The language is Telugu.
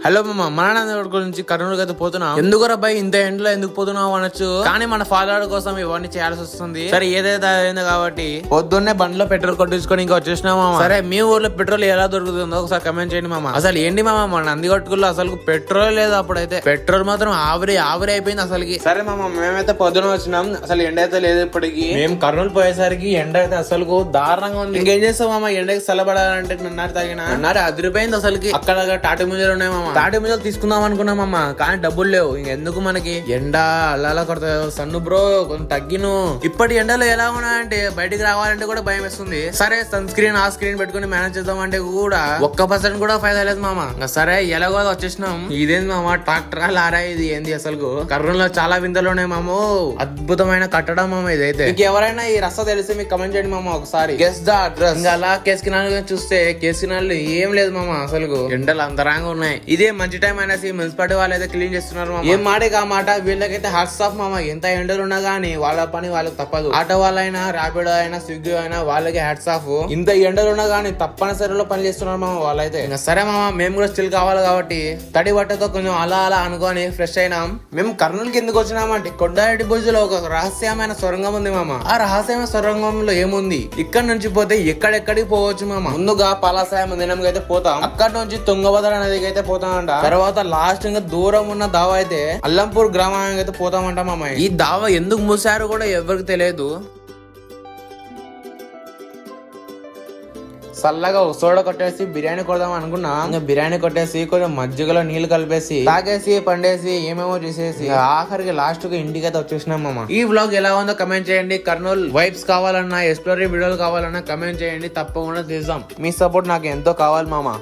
హలో మామ, మరణానంద గురించి కర్నూలుకి అయితే పోతున్నాం. ఎందుకురా భయ్ ఇంత ఎండలో ఎందుకు పోతున్నావు అనొచ్చు, కానీ మన ఫాదర్ కోసం ఇవన్నీ చేయాల్సి వస్తుంది. సరే ఏదైతే అయిందో కాబట్టి పొద్దున్నే బండ్లో పెట్రోల్ కొట్టించుకొని ఇంకా వచ్చేసినా మామ. సరే మీ ఊర్లో పెట్రోల్ ఎలా దొరుకుతుందో ఒకసారి కమెంట్ చేయండి మామ. అసలు ఏంటి మామ మన నందిగొట్టుకుల్లో అసలు పెట్రోల్ లేదు, అప్పుడైతే పెట్రోల్ మాత్రం ఆవిరి అయిపోయింది అసలుకి. సరే మామ, మేమైతే పొద్దున వచ్చినాం, అసలు ఎండ అయితే లేదు ఇప్పటికి. మేము కర్నూలు పోయేసరికి ఎండ అయితే అసలు దారుణంగా ఉంది. ఇంకేం చేస్తాం మామ, ఎండకి చల్లబడాలంటే నన్నారు తగిన నన్నారు అదిరిపోయింది అసలుకి. అక్కడ టాటా ముంజలు ఉన్నాయి మామ, తాటి ముంజలు తీసుకుందాం అనుకున్నామమ్మా, కానీ డబ్బులు లేవు. ఇంకెందుకు మనకి ఎండ అలా కొడతావు సన్ను బ్రో, కొంచెం తగ్గిను. ఇప్పటి ఎండలు ఎలా ఉన్నాయంటే బయటికి రావాలంటే కూడా భయం వేస్తుంది. సరే సన్ స్క్రీన్ ఆ స్క్రీన్ పెట్టుకుని మేనేజ్ చేద్దాం అంటే కూడా 1% కూడా ఫైదా లేదు మామ. సరే ఎలాగో వచ్చేసినాం. ఇదేంది మామ, ట్రాక్టర్ లారా ఇది ఏంది అసలు? కర్నూలులో చాలా వింతలు ఉన్నాయి మామ, అద్భుతమైన కట్టడం మామ ఇదైతే. మీకు ఎవరైనా ఈ రస్తా తెలిసి మీకు కమెంట్ చేయండి మామ ఒకసారి. Guess the address. ఇంకా అలా కేసుకినాలు చూస్తే కేసుకినాలు ఏం లేదు మామ, అసలు ఎండలు అంతరంగా ఉన్నాయి. ఇదే మంచి టైం అనేసి మున్సిపాలిటీ వాళ్ళు అయితే క్లీన్ చేస్తున్నారు మామ. ఏం మాటే కా మాట, వీళ్ళకైతే హాట్స్ ఆఫ్ మామ. ఎంత ఎండలు ఉన్నా గానీ వాళ్ళ పని వాళ్ళకి తప్పదు. ఆటో వాళ్ళైనా ర్యాపిడో అయినా స్విగ్గీ అయినా వాళ్ళకి హ్యాట్స్ ఆఫ్. ఇంత ఎండలు ఉన్నా గానీ తప్పనిసరిలో పని చేస్తున్నారు మామ వాళ్ళైతే. సరే మామ, మేము కూడా స్టిల్ కావాలి కాబట్టి తడి బట్టతో కొంచెం అలా అనుకొని ఫ్రెష్ అయినాం. మేము కర్నూలుకి ఎందుకు వచ్చినామంటే కొండారెడ్డి భుజంలో ఒక రహస్యమైన సొరంగం ఉంది మామ. ఆ రహస్యమైన సొరంగంలో ఏముంది, ఇక్కడ నుంచి పోతే ఎక్కడెక్కడికి పోవచ్చు మామ. ముందుగా పలాసాయ మందిరం అయితే పోతాం, అక్కడ నుంచి తుంగభద్ర నదికి అయితే పోతామంట. తర్వాత లాస్ట్ ఇంకా దూరం ఉన్న దావా అయితే అల్లంపూర్ గ్రామానికి అయితే పోతామంట మామ. ఈ దావా ఎందుకు మూసారు కూడా ఎవరికి తెలియదు. చల్లగా సోడా కొట్టేసి బిర్యానీ కొడదాం అనుకున్నా. ఇంకా బిర్యానీ కొట్టేసి కొంచెం మజ్జిగలో నీళ్లు కలిపేసి తాగేసి పండేసి ఏమేమో చేసేసి ఆఖరికి లాస్ట్ కి ఇంటికి అయితే వచ్చేసినాం మామ. ఈ వ్లాగ్ ఎలా ఉందో కమెంట్ చేయండి. కర్నూలు వైబ్స్ కావాలన్నా ఎక్స్ప్లోరింగ్ వీడియోలు కావాలన్నా కమెంట్ చేయండి, తప్పకుండా తీద్దాం. మీ సపోర్ట్ నాకు ఎంతో కావాలి మామ.